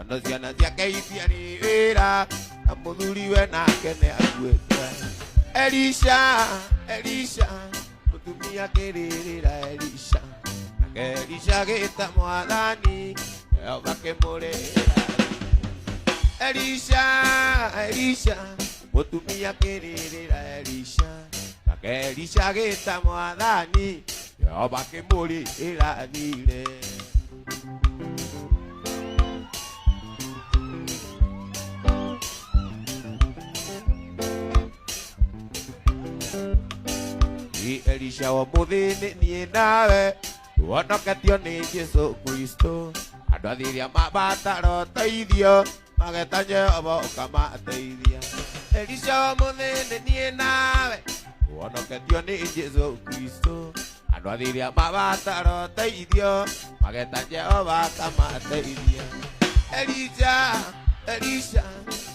no ciana ciake itiarĩra na mũthuriwe nake nĩ akuĩte. Elisha, Elisha, mũtumia akĩrĩrĩra Elisha, nake Elisha agĩĩta Mwathani, Jehova akĩmũrĩra. Elisha, Elisha, mũtumia akĩrĩrĩra Elisha, nake Elisha agĩĩta Mwathani, Jehova akĩmũrĩra thire. Elisha wa mũthĩ niĩ nawe tuonoketio nĩ Jesũ Kristo. Andũ athiria mabatara ũteithio mageta Jehova ũkamateithia. Elisha wa mũthĩ niĩ nawe tuonoketio nĩ Jesũ Kristo. Andũ athiria mabatara ũteithio mageta Jehova ũkamateithia. Elisha, Elisha,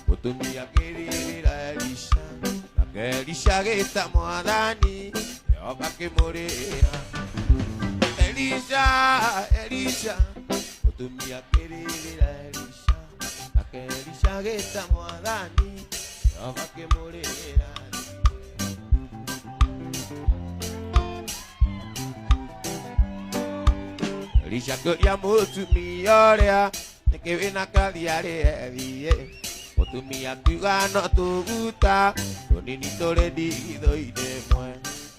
mũtumia akĩrĩrĩra Elisha, nake Elisha agĩĩta Mwathani, Jehova akĩmũrĩra. Elisha, Elisha, mũtumia akĩrĩrĩra Elisha, nake Elisha agĩĩta Mwathani, Jehova akĩmũrĩra. Elisha akĩũria mũtumia ũrĩa nĩkĩ wĩna kathiarĩ ethiĩ. Mũtumia akiuga no tũguta tũnini tũrĩ ndigithũ-inĩ ĩmwe.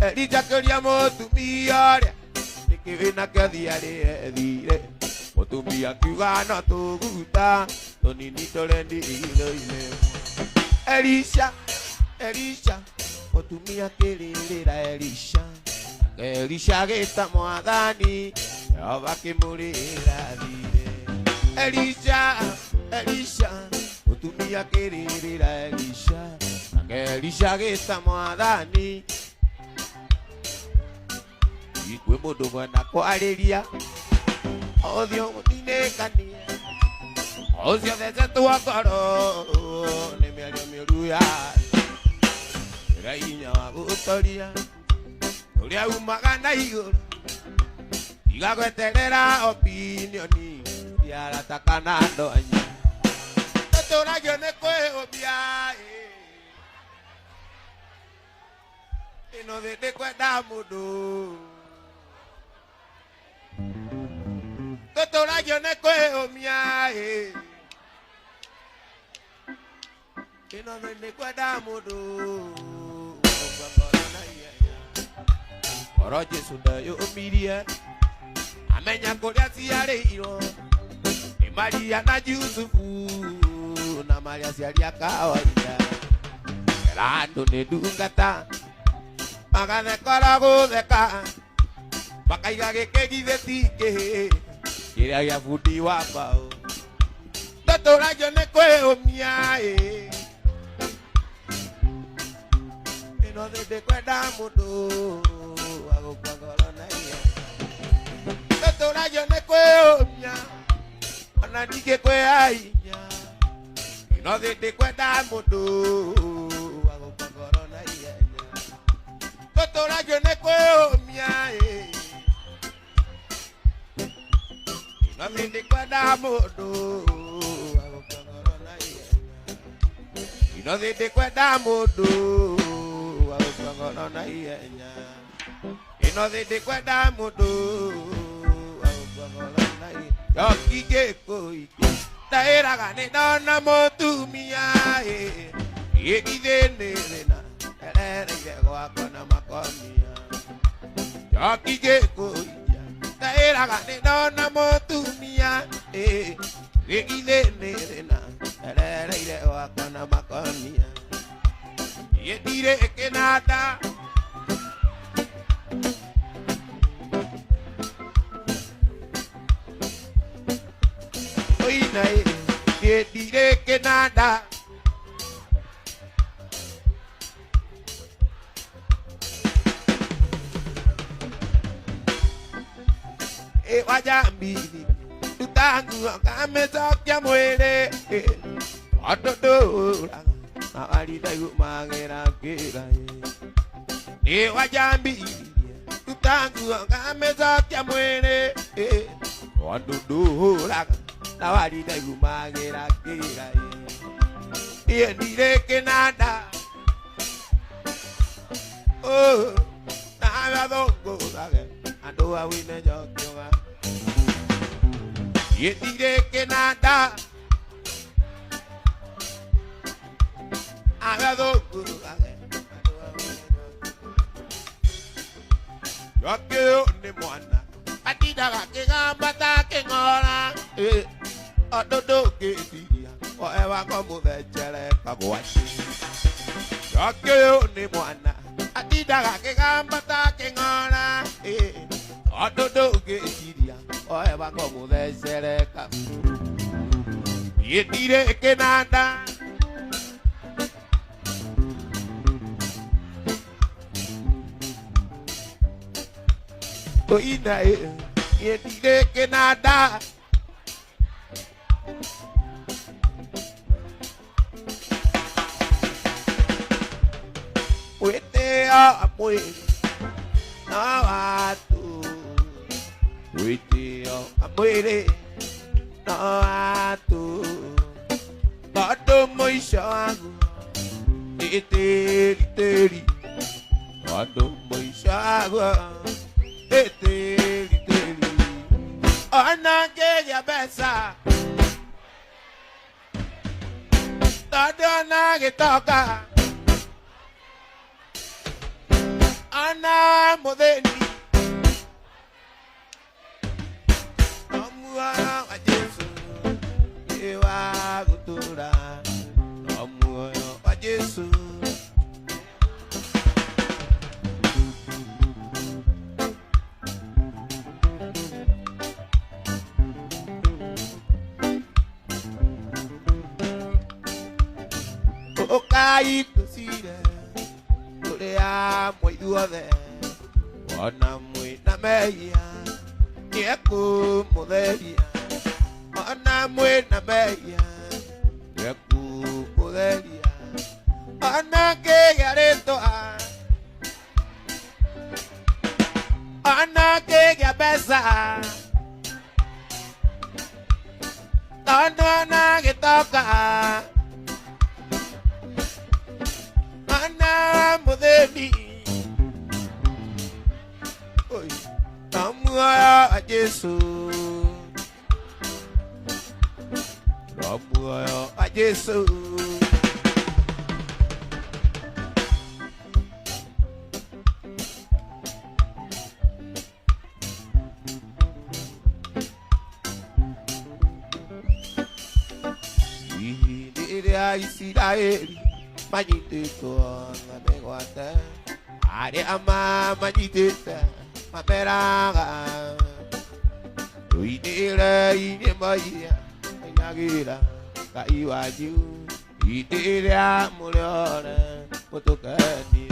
Elisha akĩũria mũtumia ũrĩa nĩkĩ wĩna kathiarĩ ethire. Mũtumia akiuga no tũguta tũnini tũrĩ ndigithũ-inĩ ĩmwe. Elisha, Elisha, mũtumia akĩrĩrĩra Elisha, nake Elisha agĩĩta Mwathani, Jehova akĩmũrĩra thire. Elisha, Elisha, mũtumia akĩrĩrĩra Elisha, nake Elisha agĩĩta Mwathani. Kwĩ mũndũ mwena kwarĩria ũthiũ mũtinĩkanie, ũcio thecetwo ngoro nĩ mĩario mĩũru ya ĩra hinya wa gũtoria ũrĩa umaga na igũrũ, tiga gweterera opinioni ya arata kana andũ anyu. Tũtũũragio nĩ kwĩhũbia, ĩno thĩ ndĩkwenda mũndũ. Tũtũũragio nĩ kwĩhũmia, ĩno thĩ ndĩkwenda mũndũ. Oro Jesũ ndeyũmirie amenya kũrĩa ciarĩirwo nĩ Maria na Jusufu na Maria aciari a kawaida. Era andũ nĩ ndungata magathekora gũtheka, makaiga gĩkĩ githĩ ti kĩhĩ kĩrĩa gĩa bundi wa mbaũ. Tũtũũragio nĩ kwĩhũmia, ĩno thĩ ndĩkwenda mũndũ wa gũkua ngoro na ihenya. Tũtũũragio nĩ kwĩhũmia, ona ningĩ kwĩhahinya, ĩno thĩ ndĩkwenda mũndũ wa gũkua ngoro na ihenya. Tũtũũragio nĩ kwĩhũmia, ĩno thĩ ndĩkwenda mũndũ wa gũkua ngoro na ihenya. Ĩno thĩ ndĩkwenda mũndũ wa gũkua ngoro na ihenya. Ĩno thĩ ndĩkwenda mũndũ wa gũkua ngoro na ihenya. Njoki ngĩkũigua ndaĩraga nĩ ndona mũtumia gĩgithĩ-inĩ thĩna erereire gwakwa na makomia. Njoki ngĩkũigua ndaĩraga nĩ ndona mũtumia gĩgithĩ-inĩ thĩna erereire gwakwa na makomia. Niĩ ndirĩ kĩnanda oina, niĩ ndirĩ kĩnanda wajambiri tutangu kamecokia mwĩrĩ watũndũraga na warindaigũ magera kĩra. Nĩ wajambirie tutangu kamecokia mwĩrĩ watũndũraga Nawari da gumagira kira ye dire que nada. Oh, nada dogo dage. Ando a wina jokyoga. Ye dire que nada. Nada dogo dage. Yo quiero ni mwana. Atida que gamba ta que ngora. Ododo que dia. O eva como de chere kagoashi. Yo quiero ni mwana. Atida que gamba ta que ngora. Ododo que dia. O eva como de chere kagoashi. Y diré que nada. Oina y diré que nada. Wete a mwe na watu. Wete a mwe na watu. Bado maisha yangu iteri. Bado maisha yangu iteri. Ona geja besa. Todo na getoka. Ana modeni. Amua a Jesu. Ewa gutura. Amua a Jesu. Okai kusire. Torea muy duode. Ona muy na meia. Yeku modelia. Ona muy na meia. Yeku modelia. Ona que gareto a. Ona que gabesa. Ona que toca. Ana modeli. Oi, amua a Jesu. Amua a Jesu. Israeli. Majitito na megwata are ama majitita maperaga uidira ine maya nyagira kaiwaju idira mulore potokani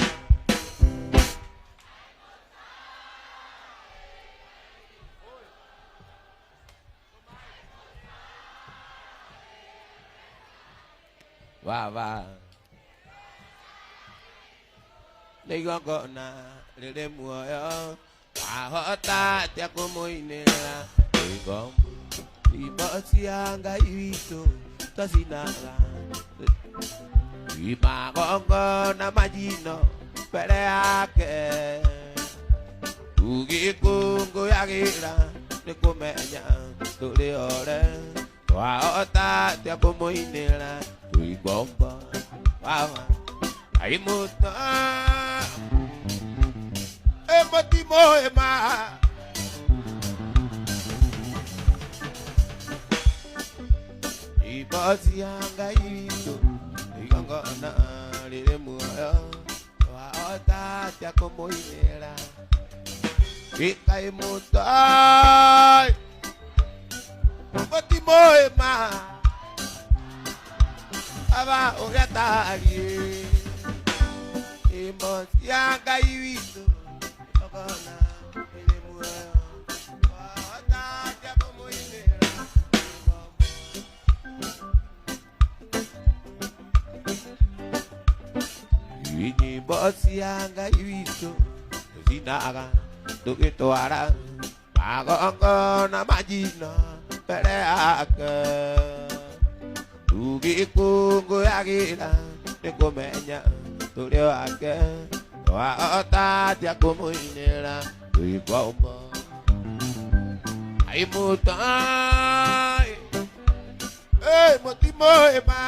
wa Lego na lele muoyo ahota tia kumoinela lego ibasi anga iwito tasinala imagongo na majino pele yake ugikungu yagira nikumenya tuli ore ahota tia kumoinela tuibomba wawa aimuta emotimo ema ibasi anga ito igongo na lile muoyo waota tia como inera ikaimuta emotimo ema aba ogatari imos yanga iwito ogona ile muoyo wata ya como inera ini bos yanga iwito zinaga tukito ara magongo na majina mbere yake tũgĩkũngũyagĩra nĩkũmenya tũrĩ wake twahota atĩa kũmũinĩra tũrĩ kwauma ai mũtai mũtimũ ĩma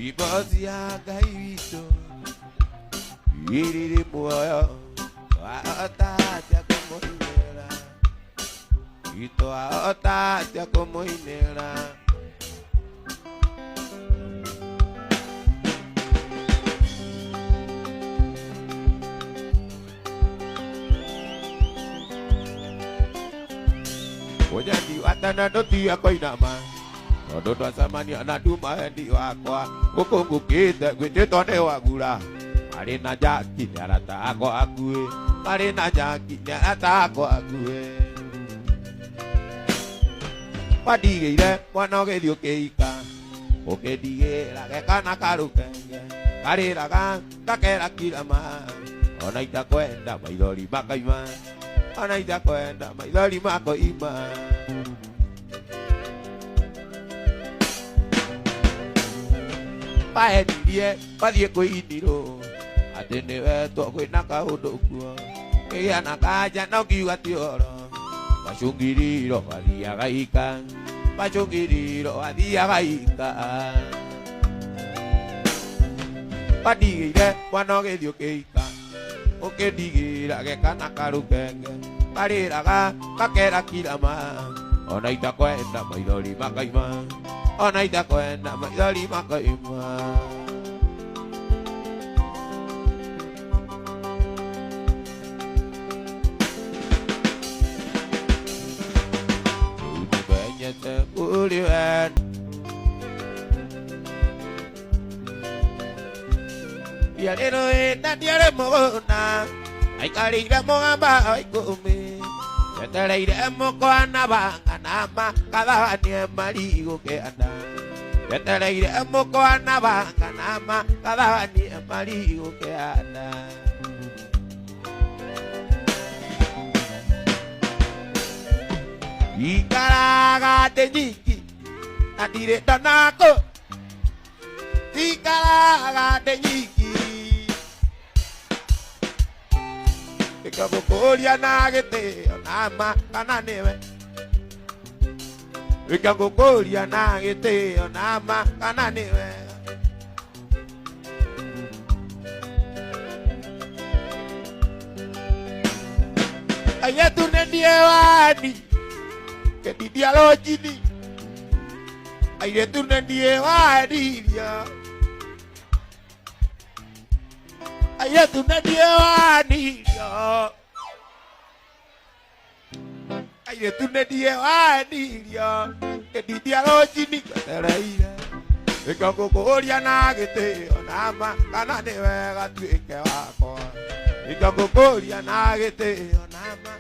ibozi ya Ngai witũ irĩ muoyo twahota atĩa kũmũinĩra twahota atĩa kũmũinĩra Ojadi watana ndotia koinama Odo twasamania na duma hendi wakwa Gũkũngũkĩte gwĩtĩtwo nĩ wagura Marĩ na jaki nĩ arata akwa akuĩ Marĩ na jaki nĩ arata akwa akuĩ Wandigĩire mwana ũgĩthiĩ ũkĩika Ũkĩndigĩra gekana karũkenge Karĩraga gakera kirama Ona itakwenda maithori makaima Ona itakwenda maithori makoima Paendirie pathiĩ kwĩinirwo atĩ nĩwe twĩna kaũndũ kuo kĩgĩa na kanja na ũkiuga ti ũhoro Macũngĩrĩro athiaga ika Macũngĩrĩro athiaga ika Wandigĩire mwana ũgĩthiĩ ũkĩika Ũkĩndigĩra gekana karũkenge Karĩraga gakera kirama Ona itakwenda maithori makaima Ona itakwenda maithori makaima Utubenyete uri wen Yarero enda diare mogona Aikarĩire mũgamba wa ikũmi Wetereire mũkwana banganama Kathanie marigũ kĩanda Wetereire mũkwana banganama Kathanie marigũ kĩanda Ikaraga thĩ nyingĩ Na ndirĩ ndanakũ Ikaraga thĩ nyingĩ Ngũkũria na gĩtĩo nama kana nĩwe Ngũkũria na gĩtĩo nama kana nĩwe Ayetu nendie wani Kedidia lojini Ayetu nendie wani Ayetu nendie wani Ayetu nendie wani Kedidia lojini Katereire Ngũkũria na gĩtĩo nama kana nĩwe gatuĩke wakwa Ngũkũria na gĩtĩo nama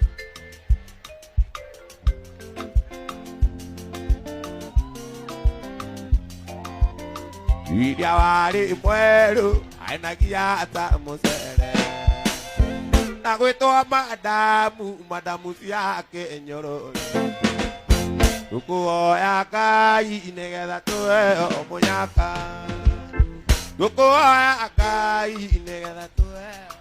Iria warĩ mwerũ ainagia ata mũcere Na gwĩtwo madamu cia kĩnyororo Tũkũhoya Ngai nĩgetha tũheo mũnyaka Tũkũhoya Ngai nĩgetha tũheo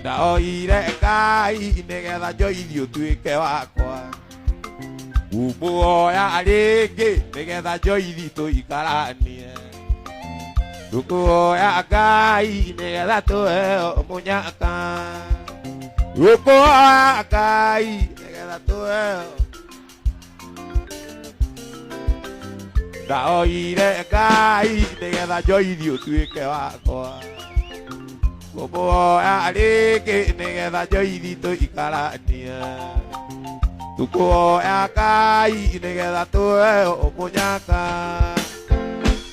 Ndaoire Ngai nĩgetha njoithi ũtuĩke wakwa Umuoya rĩngĩ nĩgetha njoithi tũikaranie Tũkũhoya Ngai nĩgetha tũheo mũnyaka Tũkũhoya Ngai nĩgetha tũheo Ndaoire Ngai nĩgetha njoithi ũtuĩke wakwa Umuoya rĩngĩ nĩgetha njoithi tũikaranie Tũkũhoya Ngai nĩgetha tũheo mũnyaka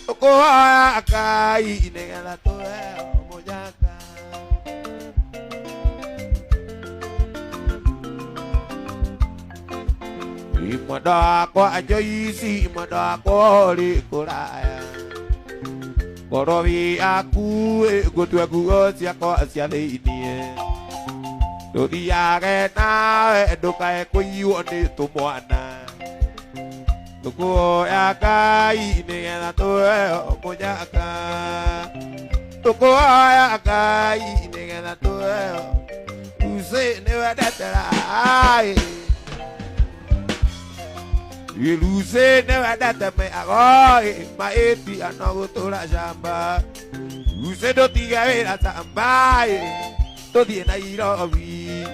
Tũkũhoya Ngai nĩgetha tũheo mũnyaka Mwendwa wakwa Joyce mwendwa wakwa ũrĩ kũraya Korowi aku godu aku siako siale ini do diare na do kae kuyu ni tumuana do ko ya kai ni na to punya ka do ko ya kai ni na to use ne wada ai Iluse ne wadata me agoi maeti anogotora shamba Use do tiga vera tambai to die Nairobi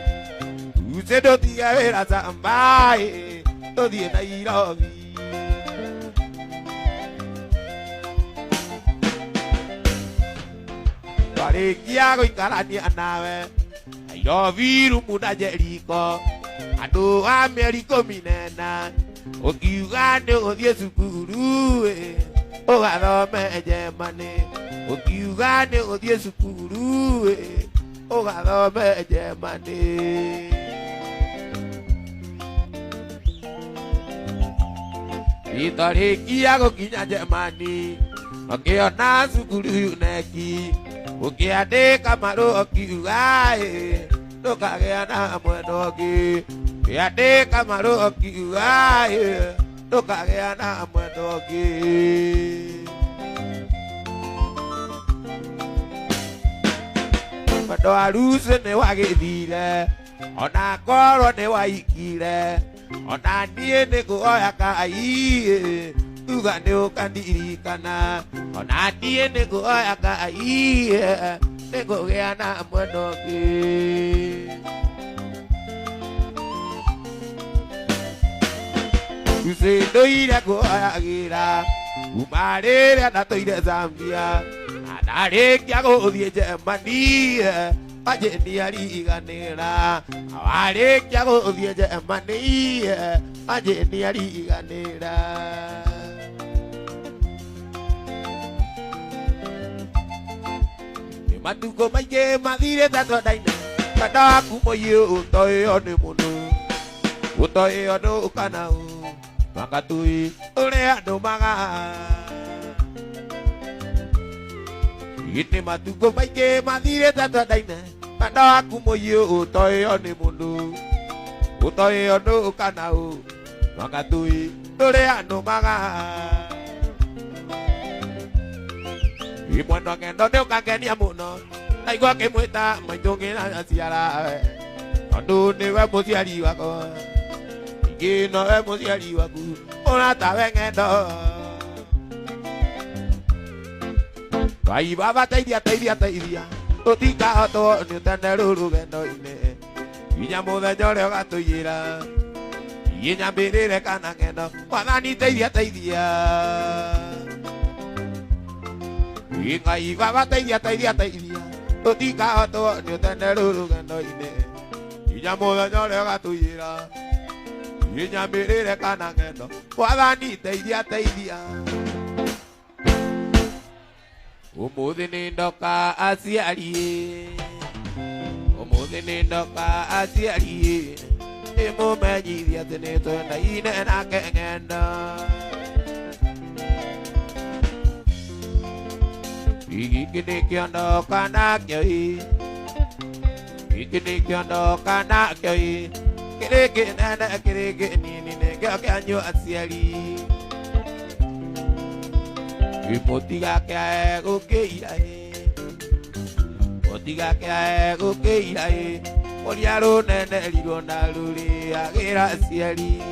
Use do tiga vera tambai to die Nairobi Pare kiago ikarani anawe Ayo viru muda Jericho Ado Ameriko minena Okiugane odie sukuru Ogadome Jemane Okiugane odie sukuru Ogadome Jemane Itore kiago kinya Jemani Okiona sukuru yuneki Okiade kamaro okiugae Tokageana mwenogi Yade kamaro okiugae Tokageana mwenogi Mando aruse ne wagethire Ona koro ne waikire Ona nie ne kuoya kai Uga ne ukandirikana Ona nie ne kuoya kai Ne kugeana mwenogi Use doira kuoyagira Umarere na toire Zambia Adare kiago odie Jemani Ajeni ariganira Aware kiago odie Jemani Ajeni ariganira Matuko maige madire tato daina Kada kumoye utoi one muno Utoi ono ukanau Makatui ule ado maga Ine matuko maige madire tato daina Kada kumoye utoi one muno Utoi ono ukanau Makatui ule ado maga Imwendo ngendo deo kageni amuno Naigua kimwita maitungi na ciara Tondu niwe muciari wako Ingino we muciari waku Unatawe ngendo Vai baba teithia teithia teithia Tutikahoto niutenderu rugendo-ini Inya muthenya uria ugatuyira Inya mbirire kana ngendo Wathani teithia teithia Ingai baba teithia teithia teithia Tutikahoto niutenderu rugendo-ini Inya muthenya uria ugatuyira Inya mbirire kana ngendo Wathani teithia teithia Umuthi ni ndoka aciari Umuthi ni ndoka aciari Nimumenyithia ati nitwendaine nake ng'endo Giki ni kiondoka nakyo Giki ni kiondoka nakyo Kiriki nene kiriki nini nekyo kianyu aciari Motiga kya gukeira Motiga kya gukeira Oliaro nene liro na luri agira aciari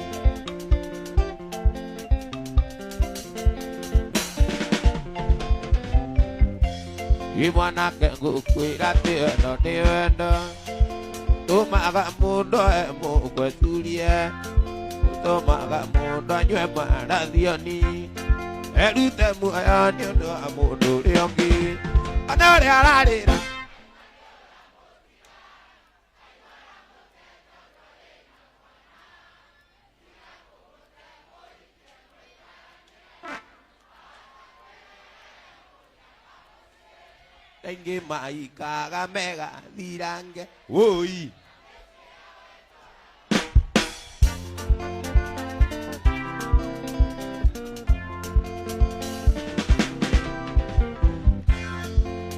Imwana ke gukwira tendo niwendo Tumaga mundo mugweturie Tumaga mundo anywe marathioni Erute muoyo nĩ ũndũ wa mũndũ ũrĩa ũngĩ ona ũrĩa ararĩra kaingĩ maikaga megathirange woi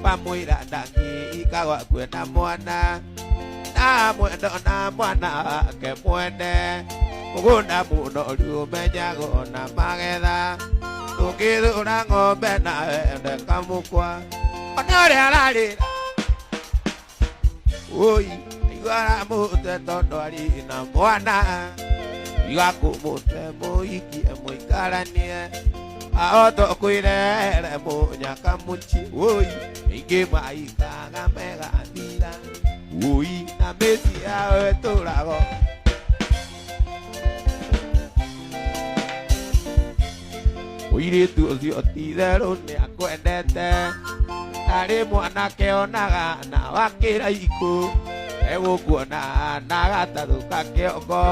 pamwira ndangi ikawa kwenda mwana na mwendo na mwana ke mwende mugunda muno riumenyago na magetha tukithura ng'ombe na ende kamukwa ona uria ararira oi igara mute tondu ari na mwana igakumute muikie muikaranie aoto kwirere munyaka muchi oi ingi maikaga mega thira oi na mesi yawe turago oiritu ucio titherũ nĩ akwendete arĩ mwanake onaga na wakĩra ikũ egũkuona na gatarũka kĩongo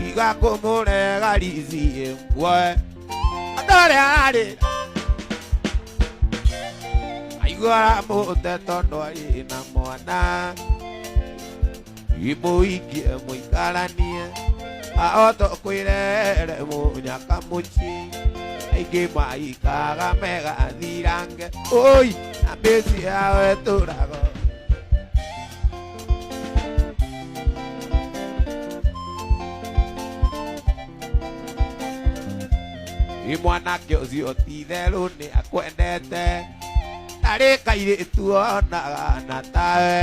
igakũmũrega rici ĩmwe andũ arĩa arĩ aiguara mũte tondũ arĩ na mwana imũikie mũikaranie aoto kwĩrere mũnyaka mũci aingĩ maikaga mega thirange oi na mbĩci yawe tũrago mwanake ũcio ti-itherũ nĩ akwendete tarĩ kairĩtu onaga na tawe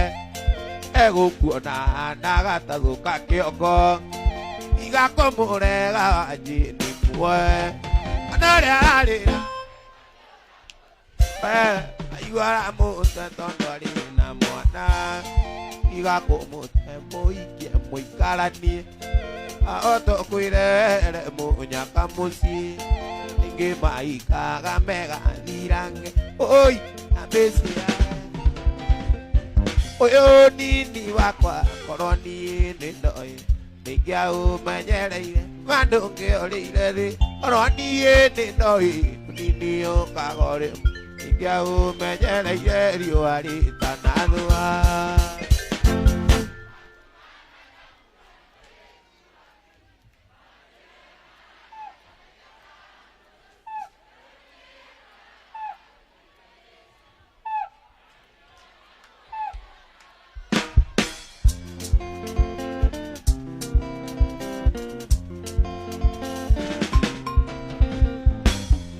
egũkuona na gatarũka kĩongo igakũmũrega njĩni mwe ona ũrĩa ararĩra aiguara mũte tondũ arĩ na mwana igakũmũte mũikie mũikaranie aoto kwĩrere mũnyaka mũciĩ ingĩ maikaga mega thirange oi na mbĩci ũyũ nini wakwa korwo niĩ nĩ ndoĩ nĩngĩaũmenyereire ma ndũngĩorĩire thĩ korwo niĩ nĩ ndoĩ nini ũkagore nĩngĩaũmenyereire riũa rĩtanathũa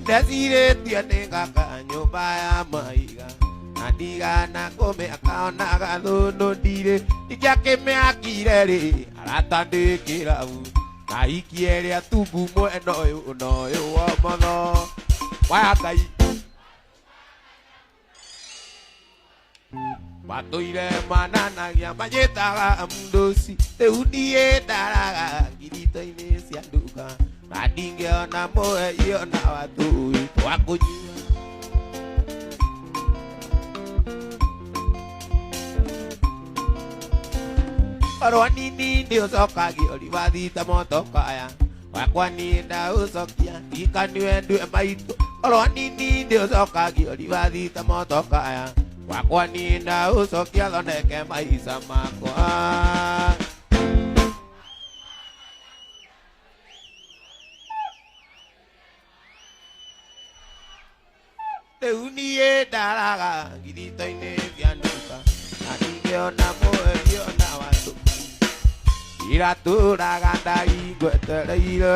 ndecirĩtie nĩ ngaka nyũmba ya maiga na ndigana kũmĩaka ona gathũnũ ndirĩ ingĩakĩmĩakire rĩ aratandĩkĩra u na ikie rĩa tumbu mwena ũyũ na ũyũ wa ũmotho waya Ngai matũire mananagia manyĩtaga mdosi rĩu niĩ ndaraga ngirito-inĩ cia nduka na ndingĩona mũhei ona watũi twa kũnyua korwo nini nĩũcokagio ribathita motokaya wakwa niĩ ndaũcokia ndikaniwe ndue maitũ korwo nini nĩũcokagio ribathita motokaya wakwa niĩ ndaũcokia thondeke maica makwa rĩu niĩ ndaraga ngirito-inĩ cia nduka na ndingĩona mũhei ona watũ iratũraga ndai ngwetereire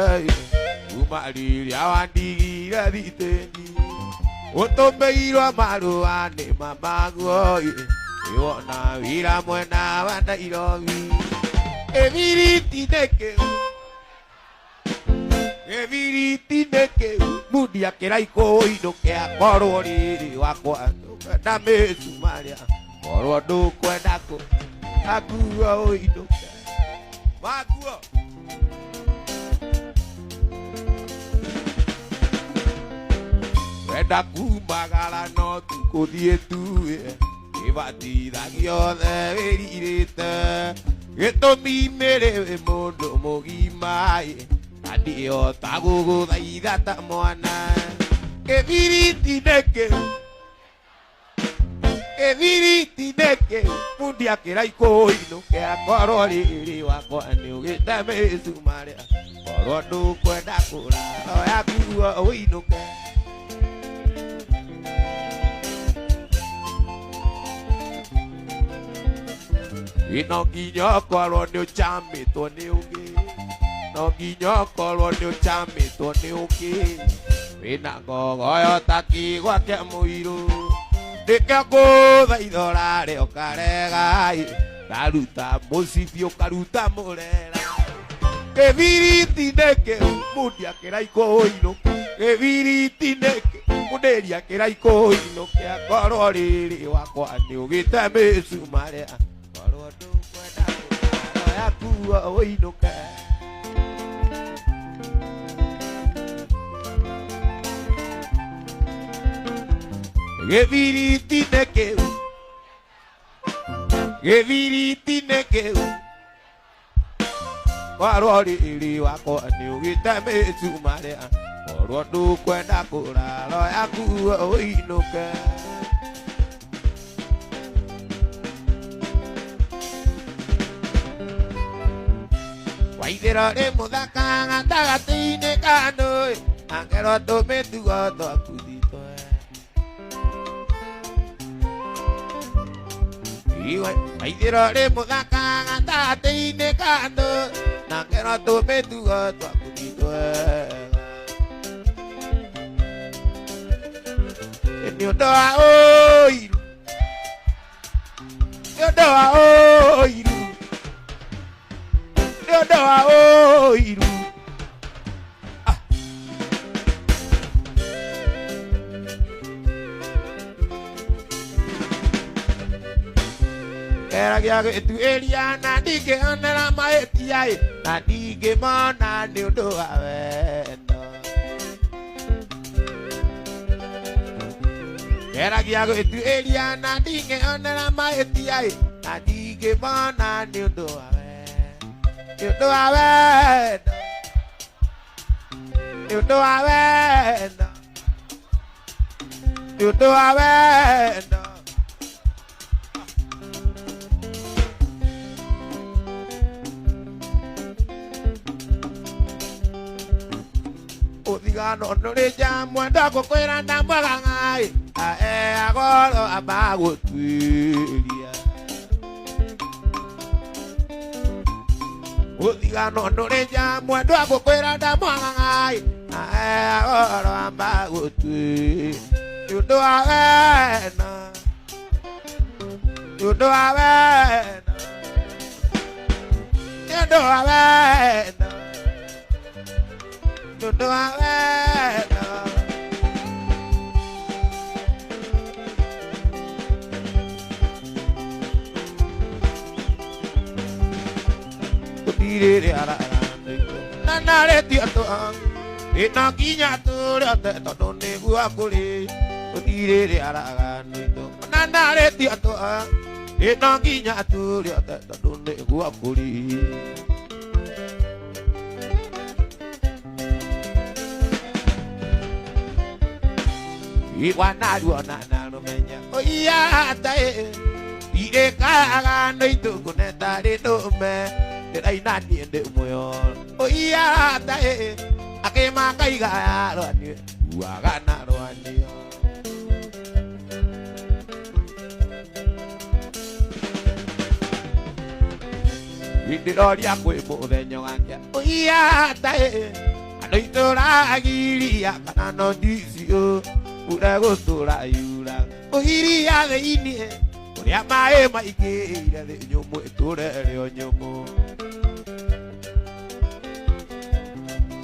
kuma rĩrĩa wandigire thitĩni ũtũmĩirwo marũa nĩ mamaguo nĩwona wĩra mwena wa Nairobi gĩbiriti-nĩ kĩu mundi akĩraikwo ũinũke akorwo rĩrĩ wakwa ndũkwenda mĩcumarĩa korwo ndũkwenda kũ akuo ũinũke maguo wenda kumagara no tukũthiĩ tuĩ gĩbatithagio othe wĩrirĩte gĩtũmi nĩrĩ mũndũ mũgima na ndĩhota gũgũthaitha ta mwana gĩbiriti-nĩ kĩu mundi akĩraikwo ũinũke akorwo rĩrĩ wakwa nĩũgĩte mĩcumarĩa korwo ndũkwenda kũrara yakuo ũinũke no nginya korwo nĩ ũcamĩtwo nĩ ũngĩ no nginya korwo nĩ ũcamĩtwo nĩ ũngĩ wĩna ngogoyo ta kĩgwa kĩa mũirũ ndĩkĩa ngũthaitha ũrare ũkarega ndaruta mũcibi ũkaruta mũrera kĩbiriti-inĩ kĩu mũndi akĩraikwo ũinũke kĩbiriti-inĩ kĩu mũndĩri akĩraikwo ũinũke akorwo rĩrĩ wakwa nĩ ũgĩte mĩcumarĩ korwo ndũkwenda ngoro yaku ũinũke gĩbiriti-inĩ kĩu gĩbiriti-inĩ kĩu korwo rĩrĩ wakwa nĩ ũgĩte mĩcumarĩ korwo ndũkwenda ngoro yaku ũinũke waithĩra rĩ mũthaka gatagatĩ-inĩ ka andũ angero tũmĩtugo twaku thitwe waithĩra rĩ mũthaka gatagatĩ-inĩ ka andũ angero tũmĩtugo twaku thitwe nĩ ũndũ wa ũiru nĩ ũndũ wa ũiru nĩ ũndũ wa ũiru geragia gwĩtuĩria na ndingĩonera mahĩtia na ndingĩmona nĩ ũndũ wa wendo geragia gwĩtuĩria na ndingĩonera mahĩtia na ndingĩmona nĩ ũndũ wa wendo nĩ ũndũ wa wendo nĩ ũndũ wa wendo nĩ ũndũ wa wendo ũthigano nũrĩ njamwe ndakũkwĩra ndamwaga ng'ai agoro amagũtuĩria ũthigano nũrĩ njamwe ndakũkwĩra ndamwaga ng'ai agoro amagũtuĩria nĩ ũndũ wa wendo nĩ ũndũ wa wendo nĩ ũndũ wa wendo nĩ ũndũ wa wendo tũtirĩrĩ na narĩtio ĩno nginya tũrĩote tondũ nĩguo kũrĩ tũtirĩrĩ aragano itũ na narĩtio ĩno nginya tũrĩote tondũ nĩguo kũrĩ Iwanaruona na rumenya oya tae irekaga no itukuneta rinume ndiraina niende muyo oya tae akimaka igaya rwani uagana rwani Windiroria kwi muthenyo gake oya tae andũ itũragiria kana no ndicio ura gũtũra yura ũhiria thĩinĩ ũrĩa maĩ maingĩire thĩ nyũmũ ĩtũre rĩo nyũmũ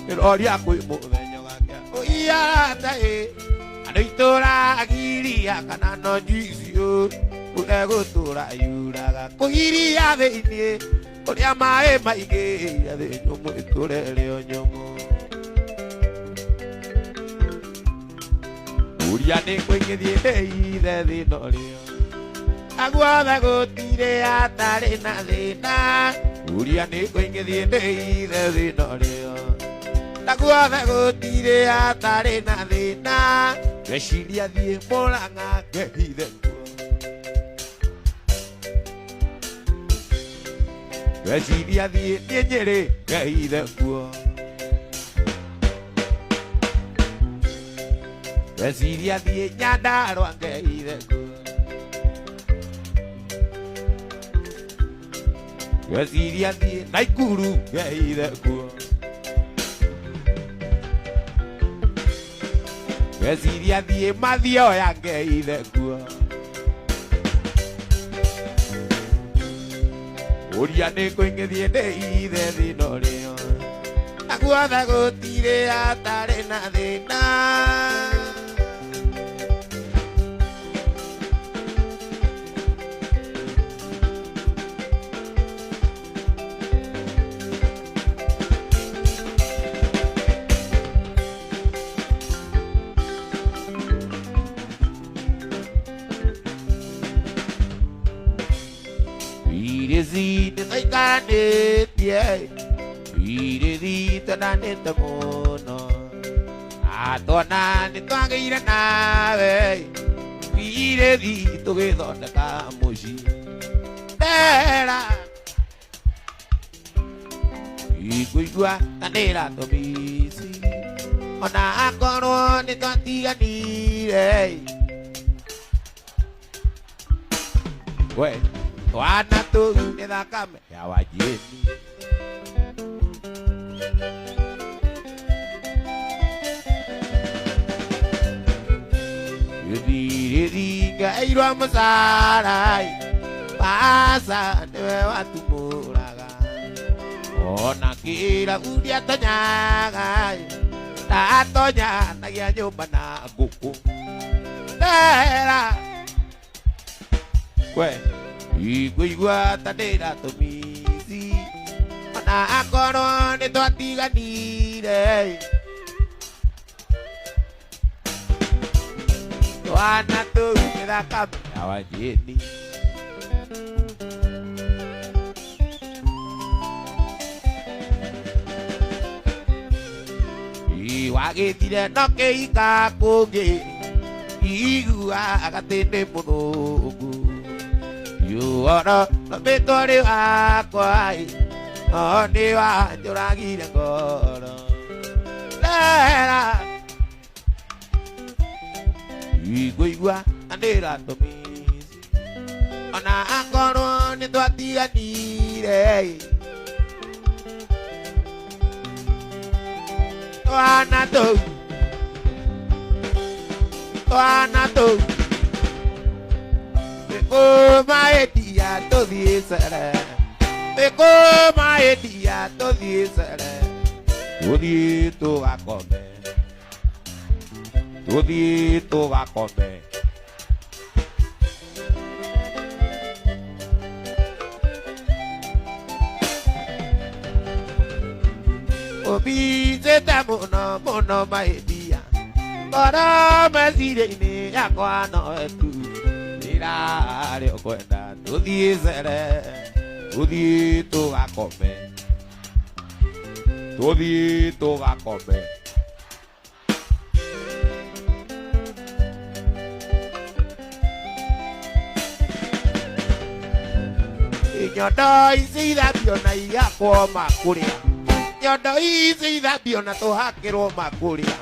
Windiroria kwĩ mũthenyo gake oya taĩ andũ itũragiria kana no ndicio ura gũtũra yuraga ũhiria thĩinĩ ũrĩa maĩ maingĩire thĩ nyũmũ ĩtũre rĩo nyũmũ Uria nĩ kũingĩthiĩte ithe thĩno rĩo aguothe gũtirĩ atarĩ na thĩna Uria nĩ kũingĩthiĩte ithe thĩno rĩo aguothe gũtirĩ atarĩ na thĩna Ngeciria thiĩ Mũrang'a ngehithe kuo Ngeciria thiĩ niĩ Nyĩrĩ ngehithe kuo Ngeciria thiĩ Nyandarũa ngehithe kuo Weciria thiĩ Naikuru ngeire kuo Weciria thiĩ Mathioya ngeire kuo Ũria nĩ kũingĩthie ndĩithe thĩna ũrĩo Na guothe gũtirĩ atarĩ na thĩna Irezi nĩtũikanĩtie Irezi tũnanĩte mũno Atona nĩtwagĩire nawe Irezi tũgĩthondeka mũciĩ Ndera Ikũigua kanĩra tũmici Ona akorwo nĩtwatiganire We Twana tũu nĩ thakame ya Wanjĩni Gĩthirĩri ngeirwo mũcara Pasa nĩwe watumũraga Ona kĩrabu ndiatonyaga Ndatonyanagia nyũmba na ngũkũ Ndera We Ikũigua ta ndĩra tũmici Ona akorwo nĩtwatiganire Twana tũu nĩ thakame ya Wanjĩni Wagĩthire no kĩika kũngĩ Iguaga atĩ nĩ mũthũngũ Yuoro no mĩtũrĩ wakwa No nĩ wanjũragire ngoro Ndera Ikũigua ta ndĩra tũmici Ona akorwo nĩtwatiganire Twana tũu Mĩkũma ĩndia tũthiĩ cere Mĩkũma ĩndia tũthiĩ cere Tũthiĩ tũgakome Tũthiĩ tũgakome Ũbicĩte mũno maĩndia Ngoro meciria-inĩ yakwa no tu Nĩrarĩ ũkwenda tũthiĩ cere Tũthiĩ tũgakome Tũthiĩ tũgakome Nyondo ici ithambio na igakwo makũrĩa Nyondo ici ithambio na tũhakĩrwo makũrĩa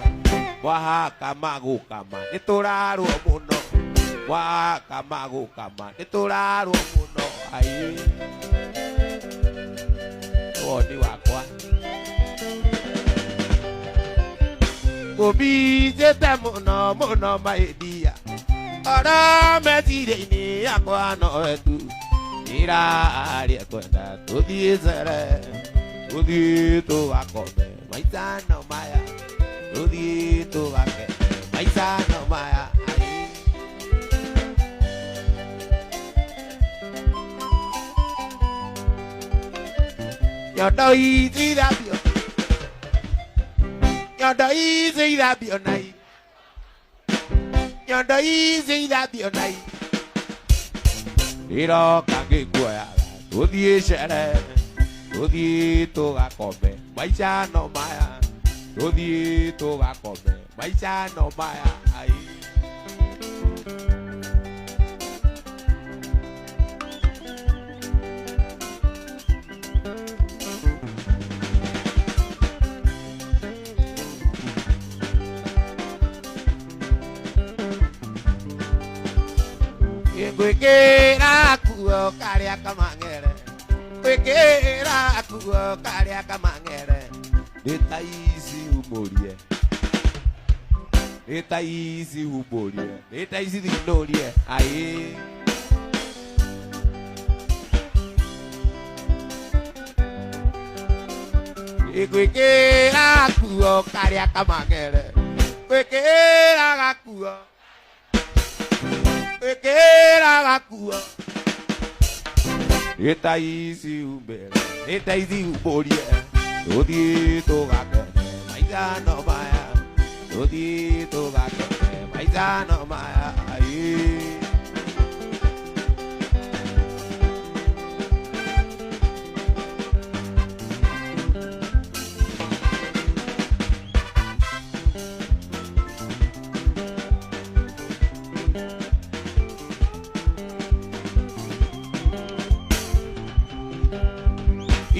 Wahaka magũkama nĩtũrarwo mũno Wahaka magũkama nĩtũrarwo mũno Aĩ Woni wakwa Ngũbicĩte mũno maĩndia Oro meciria-inĩ yakwa nowe tu Nĩrarĩ kwenda tũthiĩ cere Tũthiĩ tũgakome maica no maya Tũthiĩ tũgake maica no maya Nyondo ici ithambio nai Nyondo ici ithambio nai Iroka ngĩkuoyaga tũthiĩ cere Tũthiĩ tũgakome maica no maya Tũthiĩ tũgakome maica no maya Aĩ Ngwĩkĩra kuo karĩa kamang'ere kwikira kuo karia kamangere nitaizi umorie nitaizi umorie nitaizi thinorie ai kwikira kuo karia kamangere kwikira gakuo kwikira gakuo nitaizi umbere nitaizi umorie Tuthi tugakene maithano maya Tuthi tugakene maithano maya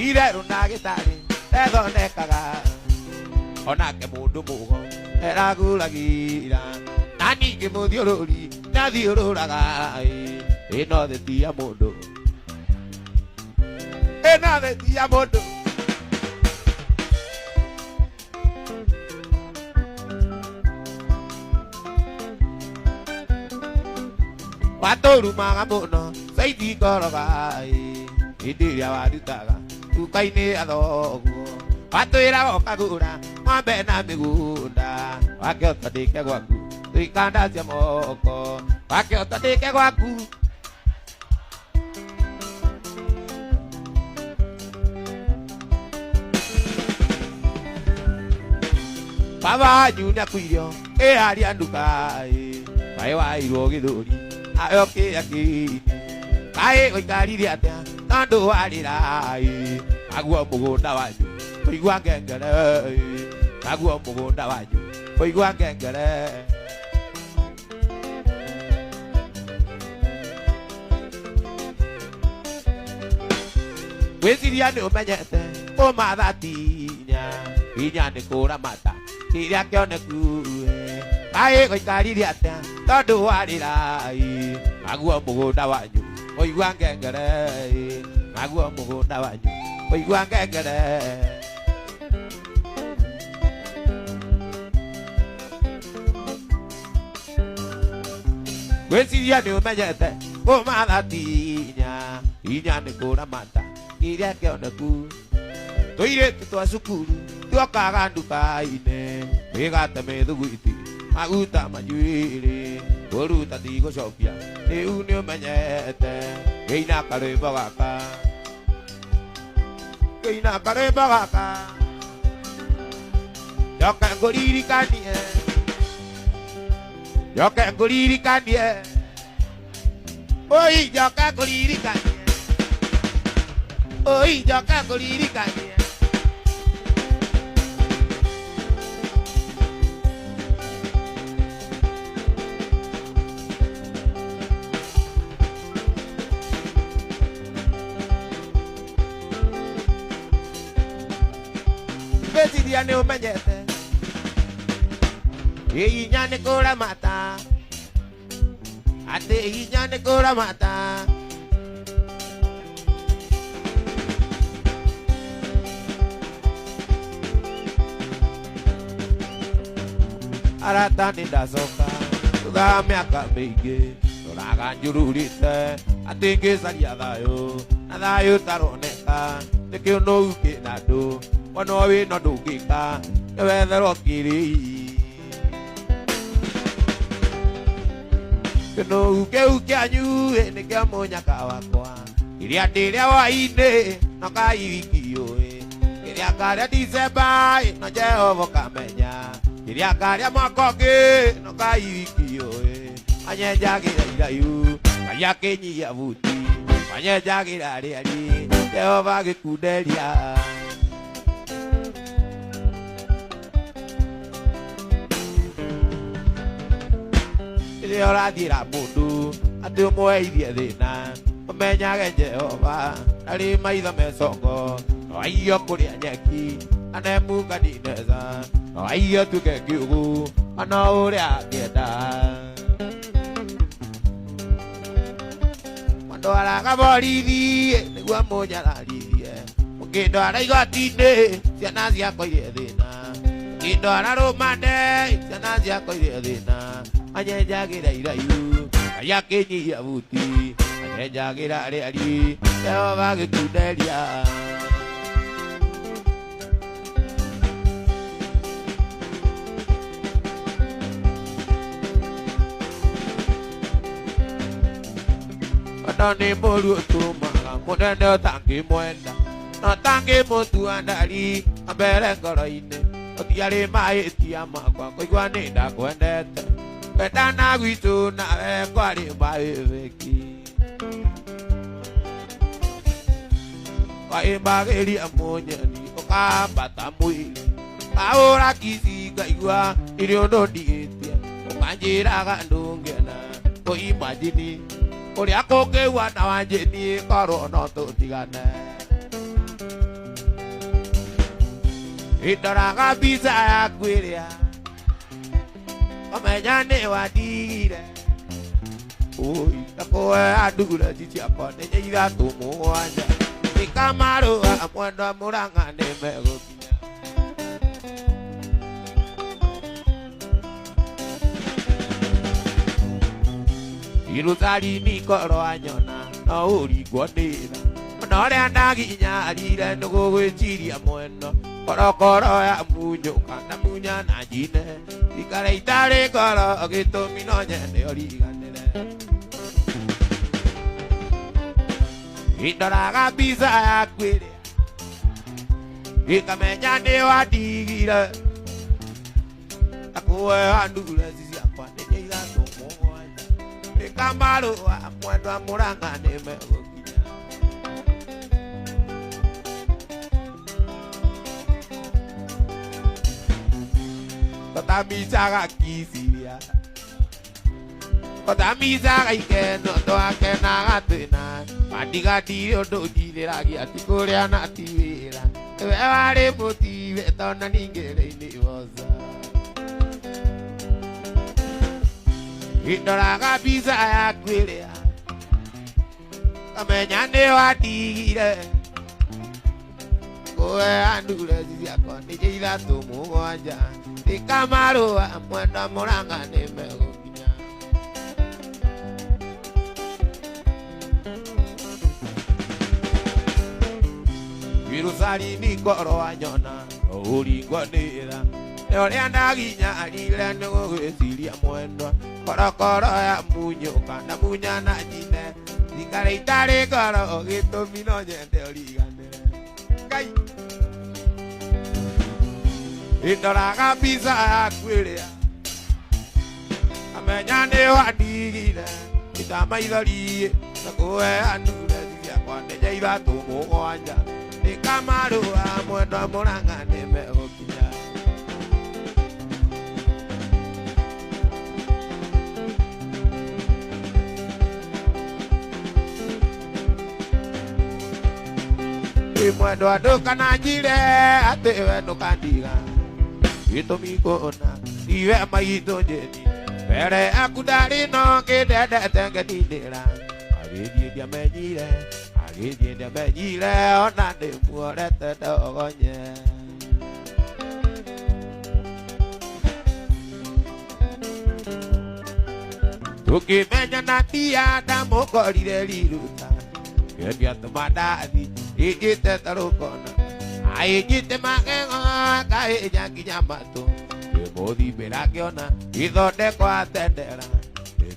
Ireru na gitari ethondekaga onake mundu mugo eraguragira na ningĩ mũthiũrũri nathiũrũraga ĩno thĩ ti ya mũndũ ĩno thĩ ti ya mũndũ watũrumaga mũno caithi ngoroga hĩndĩ ĩrĩa warutaga tuka-inĩ ya thoguo watwĩra okagũra ng'ombe na mĩgũnda wakĩhota ndĩke gwaku tũikandacia moko wakĩhota ndĩke gwaku baba wanyu nĩakuirio ĩharia nduka kaĩ wairwo gĩthũri ayo kĩaki kaĩ ũikarire atĩa tondũ warĩra naguo mũgũnda wanyu ũigua ngengere naguo mũgũnda wanyu ũigua ngengere gwĩciria nĩũmenyete ũmatha tinya hinya nĩ kũramata kĩrĩa kĩoneku kaĩ ũikarire atĩa tondũ warĩra naguo mũgũnda wanyu ũigua ngengere naguo mũgũnda wanyu ũigua ngengere gwĩciria nĩũmenyete kũmatha tinya hinya nĩ kũramata kĩrĩa kĩoneku tũirĩtu twa cukuru tuokaga nduka-inĩ wĩgate mĩthuguiti maguta manjuĩrĩ kũruta ti gũcokia rĩu nĩũmenyete gĩina karwĩmbo gaka gĩina karwĩmbo gaka njoke ngũririkanie njoke ngũririkanie oi njoke ngũririkanie oi njoke ngũririkanie gwĩciria nĩũmenyete hinya nĩ kũramata atĩ hinya nĩ kũramata arata nĩndacoka thutha wa mĩaka mĩingĩ tũraga njururĩte atĩ ngĩcaria thayũ na thayũ taroneka nĩkĩo nogu kĩna andũ ono wĩno ndũngĩka nĩwetherwo kĩrĩi kĩnũgu kĩu kĩanyu nĩkĩo mũnyaka wakwa kĩrĩa ndĩrĩa hwaĩ-inĩ no kairiki ũĩ kĩrĩa karĩa Decemba no Jehova kamenya kĩrĩa karĩa mwaka ũngĩ no kairiki ũĩ manyenjagĩra iraihu karia kĩnyia buti manyenjagĩra rĩari Jehova gĩkunderia rĩrĩa ũrathiĩra mũndũ atĩ ũmũheirie thĩna ũmenyage Jehova arĩ maitho mecongo no aiyio kũrĩa nyeki anemuka nineza no aiyio tuke kiugu ono ũrĩa angĩenda mwandwaraga borithi nĩguo mũnyararie Ukindwara igoti-inĩ ciana ciakwa irie thĩna, ũkĩndwara rũmande ciana ciakwa irie thĩna, manyenjagĩra iraihu Ngai akĩnyihia buti, manyenjagĩra rĩari Jehova agĩkunderia. Ona nĩ mũriũ ũtũmaga mũnene ũtangĩmwenda na ũtangĩmũtua ndari mbere ngoro-inĩ, ũtiarĩ mahĩtia makwa kũigua nĩ ndakwendete, wendana gwitũ nawe kwarĩ mahĩbĩki, waimbagĩria mũnyeni ũkambata mwĩrĩ, kahũra kici ngaigua irĩ ũndũ ndigĩtie, ũkanjĩraga ndũngĩenda kũimagini ũrĩa kũngĩigua na wanjĩni korwo no tũtigane. Ndoraga mbica yaku ĩrĩa ũmenya nĩ wandigire, ndakũhe ndureci ciakwa nĩ ithatũ mũgwanja, ikamarũa mwendwa Mũrang'a nĩ megũkinya. Irutari korwo anyona no ũringwo nĩ tha, ona ũrĩa ndaginyarire nĩ gũgwĩciria mwendo, korokoro ya munyũka na munya na njine, ikara itarĩ ngoro gĩtũmi no nyende ũriganĩre. Ndoraga mbica yaku ĩrĩa ikamenya nĩ wandigire, ndakũhe ndureci ciakwa nĩ ithatũ mũgwanja, ikamarũa mwendwa Mũrang'a nĩ megũkinya. Kotamicaga kiciria, kotamicaga ikeno twakenaga twĩna, mandigatire ũndũ njirĩragia ti kũrĩa na ti wĩra, we warĩ mũtibe tona ningĩ-inĩ boca. Ndoraga mbica yaku ĩrĩa kamenya nĩ wandigire, kũhe ndureci ciakwa nĩ ithatũ mũgwanja, ikamarũa mwendwa Mũrang'a nĩ megũkinya. Irutari korwo anyona no ũringwo nĩ tha, ũrĩa ndaginyarire nĩ gũgwĩciria mwendwa, korokoro ya munyũka na munya na njine, ikara itarĩ ngoro gĩtũmi no nyende ũriganĩre. Ngai ndoraga mbica yaku ĩrĩa amenya nĩ wandigire, itamaithori ndakũhe ndureci ciakwa nĩ ithatũ mũgwanja, ikamarũa mwendwa Mũrang'a nĩ megũkinya. Mwendwa ndũkananjire atĩ we ndũkandiga, gĩtũmi kuona iwe maitũ njĩni, mbere yaku ndarĩ no ngĩndendete ngĩninĩra, agĩthiĩ ndiamenyire ona ndĩmuorete ndogonye. Tũkĩmenyana ndia ndamũkorire riruta, ngĩatũma ndathi ĩnjĩte ta rũkona, aĩnjĩte magego akahĩnya nginya matũ, ngĩmũthimbĩra ngĩona ithondeko atendera,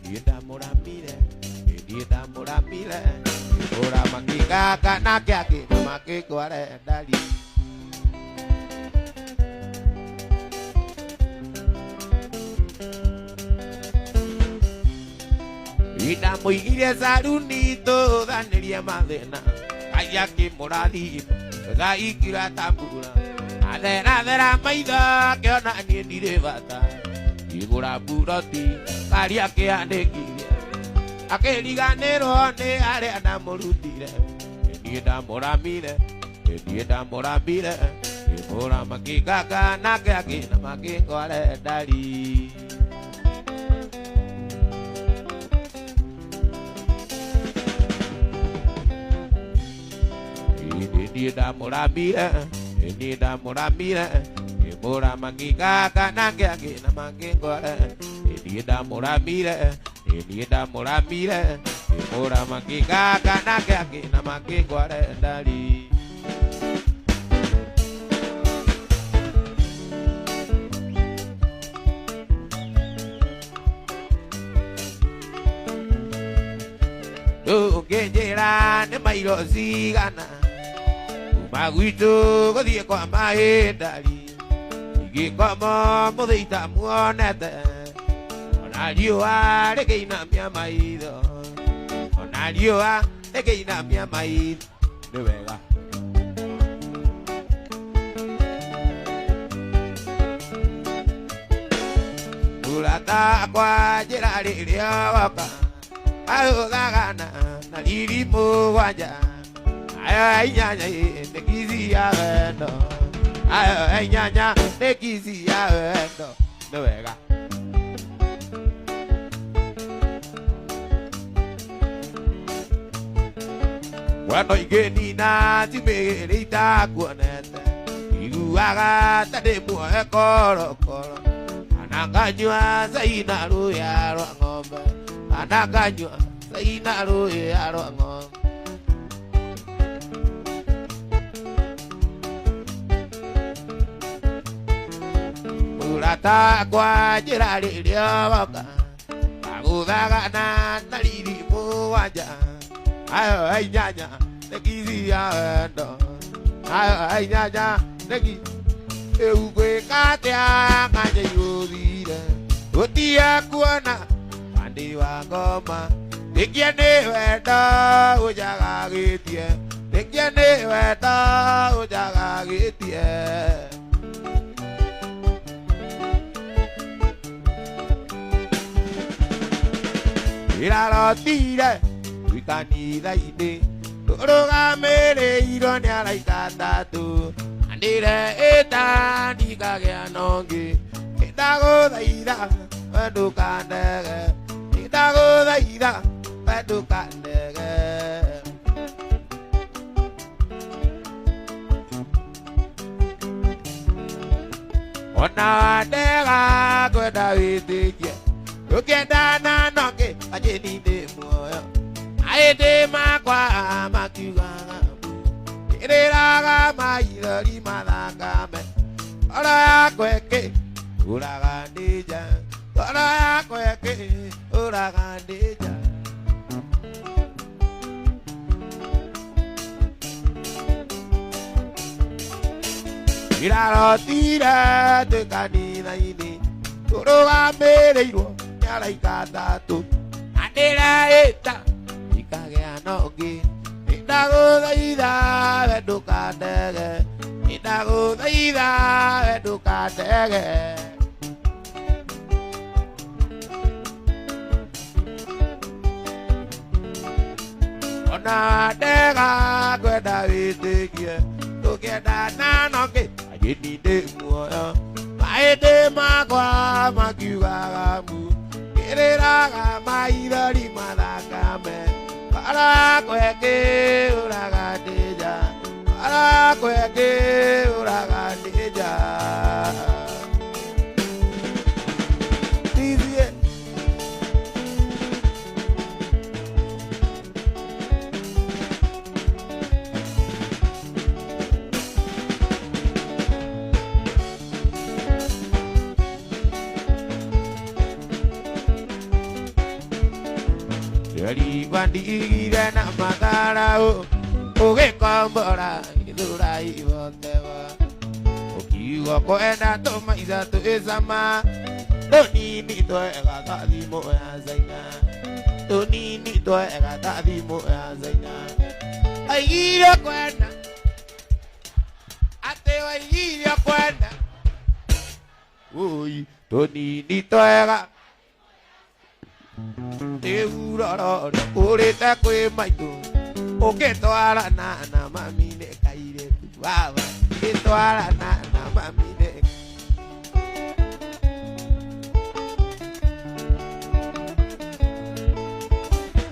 niĩ ndamũramire, ngĩhũra makĩnganga nake akĩnda makĩngware ndari. Ndamũigire caruni tũthanĩrie mathĩna, Ngai akĩmũrathima thaikira tambura, atherathera maitho akĩona niĩ ndirĩ bata, ngĩgũra mburoti ngari akĩandĩkithia, akĩriganĩrwo nĩ arĩa ndamũrutire, niĩ ndamũramire, ngĩhũra makĩnganga nake akĩnda makĩngware ndari. Enida muramira, enida muramira, emora mangiga kanange na mangengora. Enida muramira, emora mangiga kanange na mangengora dali. Genjera ne mairo zigana Maguito godie kwa maedali Ige como modeita muonete Onario a regeina mia maido Onario a regeina mia maido De vega Ulata kwa jerari riawaka Ayo dagana na lirimo waja Ayo nyanya te kizi ya vendo Ayo nyanya te kizi ya vendo No vega Wano igeni na timerita kuonete Iguaga tade mua koro koro Ananganywa zaina ruya roa ngombe Anaganywa zaina ruya roa ngombe Mulata kwa jirari liawaka Agudhaga na naliri muwaja Ayo ay nyanya Nekizi ya wendo Ayo ay nyanya Nekizi Eugwe katea nganye yudhire Utia kuona Pandi wa ngoma Nikia ni wendo Ujaga gitie Nikia ni wendo Ujaga gitie Iraro tire Wikanida ide Turuga mere iro ni alaikata tu Andire eta Nikage anongi Itago daida Wedu kandege Itago daida Wedu kandege Ona dega Kweda witike Ukenda na noke Ajeni de moyo Aede makwa Makiwaga Iriraga maidari madangame Ora ya kweke Uragandija Ora ya kweke Uragandija Iraro tira Te kanina ini Turuga mereiro Nyala ikatatu Andira eta Ikage anogi Itago daida Vedu kandege Itago daida Vedu kandege Ona dega Kweda witikie Tukeda nanoke Ajini de muoyo Maede makwa Makiwagamu Kiriraga maidari madakame Para kweke uragandeja Para kweke uragandeja Dizie Yari bandire na magara o Oge kombora idura ibotewa Okiwa koenda toma izatu ezama Doni ni to ega tadimo ya zaina Doni ni to ega tadimo ya zaina Aigire kwenda Ateo aigire kwenda Ui Doni ni to ega Te uroro Urete kwe maitu Oke toara na mamine kaire Baba Ke toara na mamine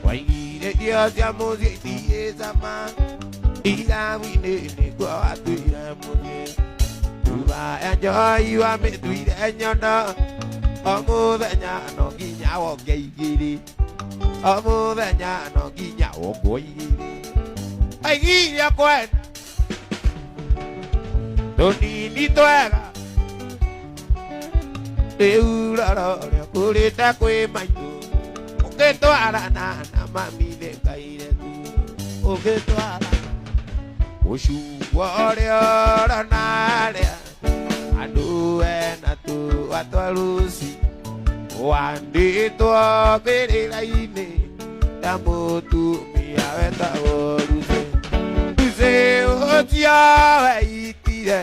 Waigire Dios ya mozi Diye zama ira winini kwa watu ira munye tuba enjoy wa metuire nyono omuthenya no nginya woke igiri omuthenya no nginya woko igiri aigiria kwenda tunini twega riurororĩa kũrĩte kwĩ maitũ ũngĩtwarana na mami thĩkaire tu ũngĩtwarana ũcungwo ũrĩa ũronarĩa andũ ena tũa twa Lucy wandĩtwo mbĩrĩra-inĩ ta mũtumia wetagwo Lucy Lucy ũcio weitire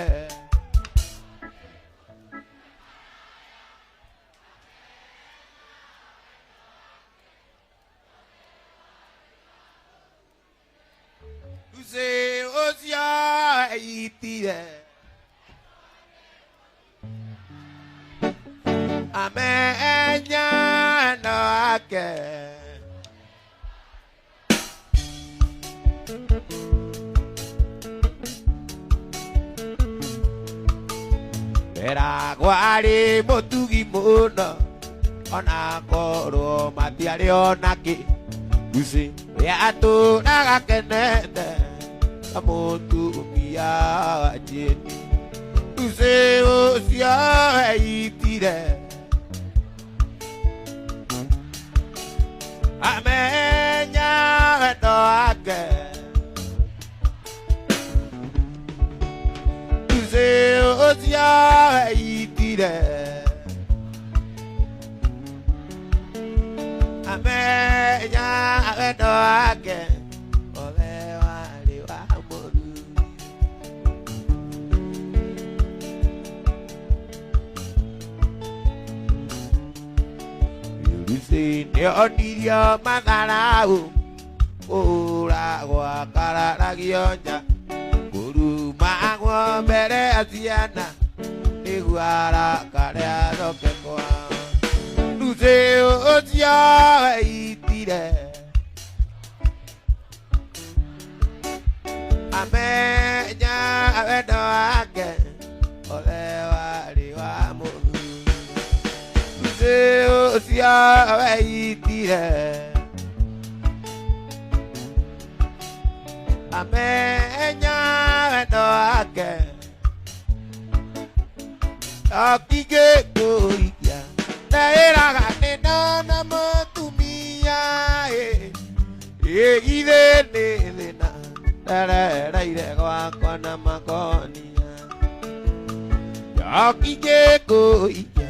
Lucy ũcio weitire amenya no ake eragwo arĩ mũtugi mũno ona korwo matiarĩ ona kĩ Lucy we atũraga kenete ta mũtumia wa Jane Lucy ũcio weitire amenya wendo wake Lucy ũcio weitire amenya wendo wake othe warĩ wa mũruri Lucy nĩonirio matharaũ ũragwo akararagio nja kũrumagwo mbere ya ciana nĩguo arakare acoke kwao Lucy ũcio weitire amenya wendo wake othe warĩ wa mũthuri Lucy ũcio weitire amenya wendo wake akingĩkũikia ndaĩraga nĩndona mũtumia ithe nĩ thĩna ndarereire gwakwa na makonia akingĩkũikia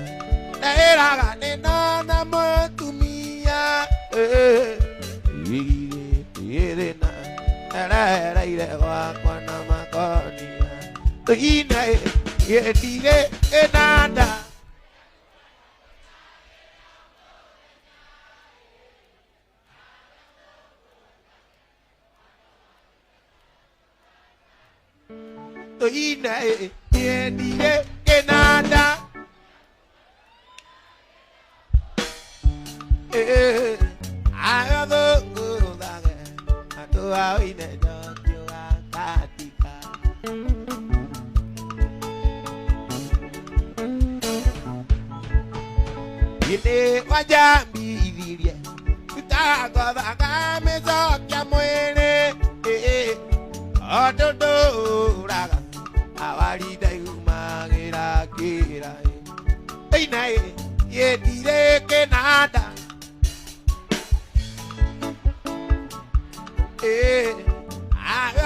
ndaĩraga nĩndona mũtumia ithe thĩna ndarereire gwakwa na makonia ina yendire enanda ina yendire enanda ayado kudage atua ine jokyo katika ine wajambirie tutagothaga mĩcokia mwĩrĩ otũndũraga awarinda yumagĩra kĩra ĩina yendire kĩnanda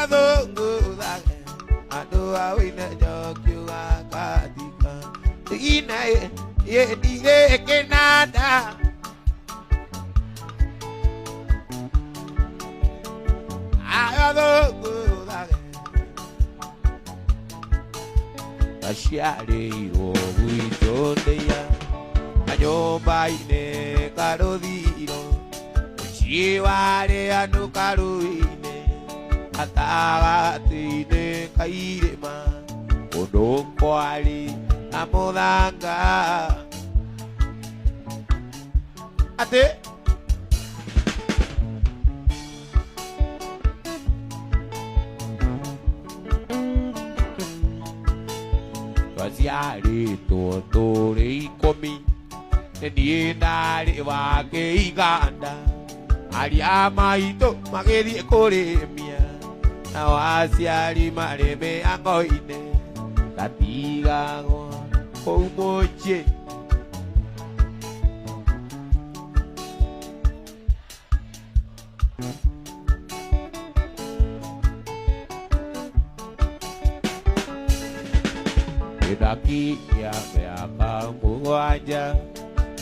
agathũngũthage andũ awĩne njokiuga katika ĩina yendire kĩnanda agathũngũthage aciarĩirwo gwitũ ndĩya kanyũmba-inĩ karũthiro mũciĩ warĩ andũ karũĩ-inĩ gatagatĩ-inĩ ka irĩma kũndũ kwarĩ na mũthanga atĩ Twaciarĩ tũrĩ ikũmi niĩ ndarĩ wa kĩiganda aria maitũ magĩthiĩ kũrĩmia nao aciari marĩ mĩhang'o-inĩ ndatigagwo kũu mũciĩ. Ndakinyia mĩaka mũgwanja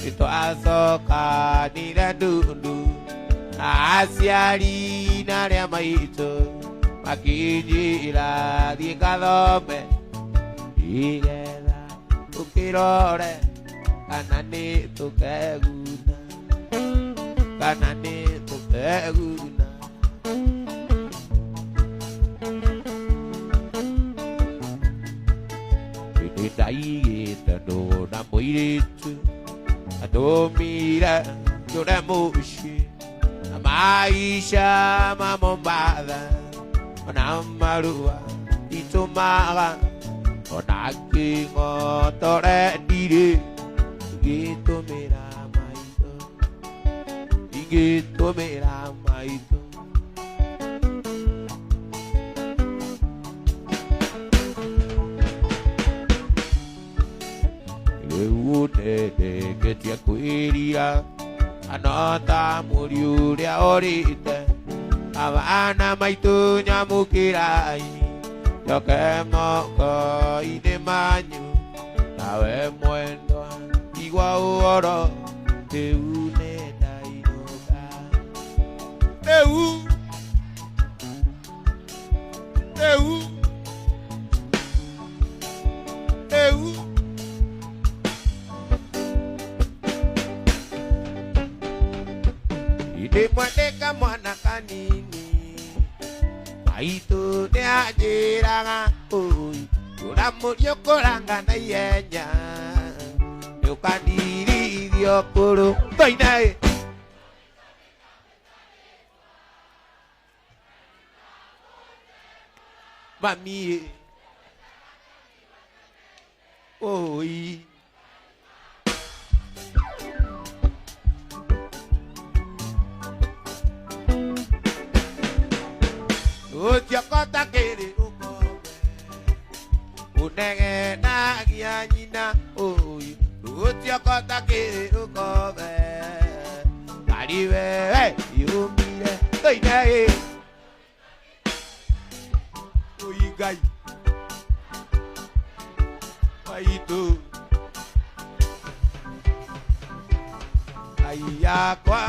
nĩtwacokanire ndundu na aciari na arĩa maitũ makĩnjĩra thiĩ ngathome nĩgetha tũkĩrore kana nĩtũkeguna kana nĩtũkeguna. Ndaigĩte ndũ na mũirĩtu atũmire njũre mũciĩ na maisha ma Mombatha ona marua itũmaga ona kĩng'otore ndirĩ ingĩtũmĩra maitũ. Nĩndegetie kwĩria no ta mũri ũrĩa ũrĩte abana maitũ nyamũkĩrai njoke moko-inĩ manyu nawe mwendwa igua ũhoro rĩu nĩndainũka rĩu ndĩmwandĩka mwana kanini maitũ nĩanjĩraga ũramũria ũkũranga na ihenya nĩũkandirithia ũkũrũ toina mami oi Utiokota kiri ukome unegenagia nyina uyu utiokota kiri ukome kari wewe yumire toinae uigai maitũ ayakwa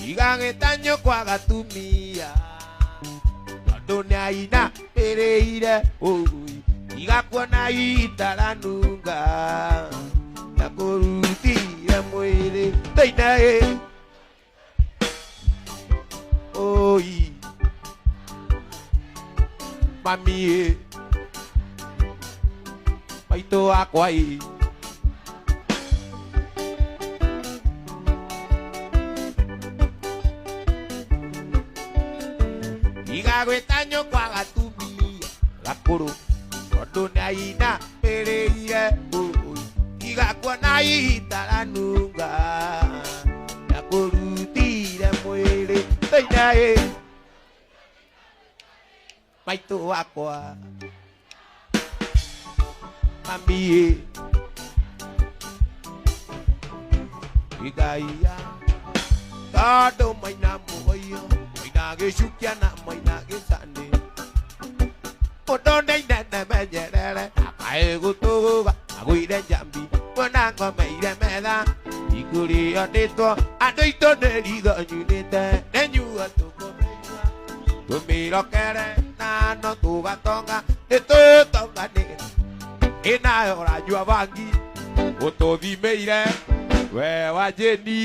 igagĩtanywo kwa gatumia tondũ nĩaina ĩrĩire igakuona itaranunga na kũrutire mwĩrĩ toinaĩ oi mami maitũ wakwa igagĩtanywo kwa gatumia gakũrũ tondũ nĩaina ĩrĩire igakuona itaranunga na kũrutire mwĩrĩ toinaĩ maitũ wakwa mami igaia tondũ maina mũgoio gĩcukia na maina gĩcani mũndũ nĩinene menyerere akaĩ gũtũgũga agũire njambi mwona ngomeire metha ikũrĩonĩtwo andũ aitũ nĩ ritho nyunĩte nĩnyuo tũkũmĩigua tũmĩrokere na no tũgatonga nĩtũtonganĩra ĩnayo ũranyua bangi ũtũthimĩire we wanjĩni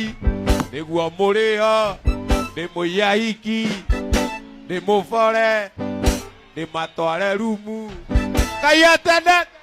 nĩguo mũrĩo nĩ mũiahiki nĩ mũbore nĩ matware rumu Ngai atendete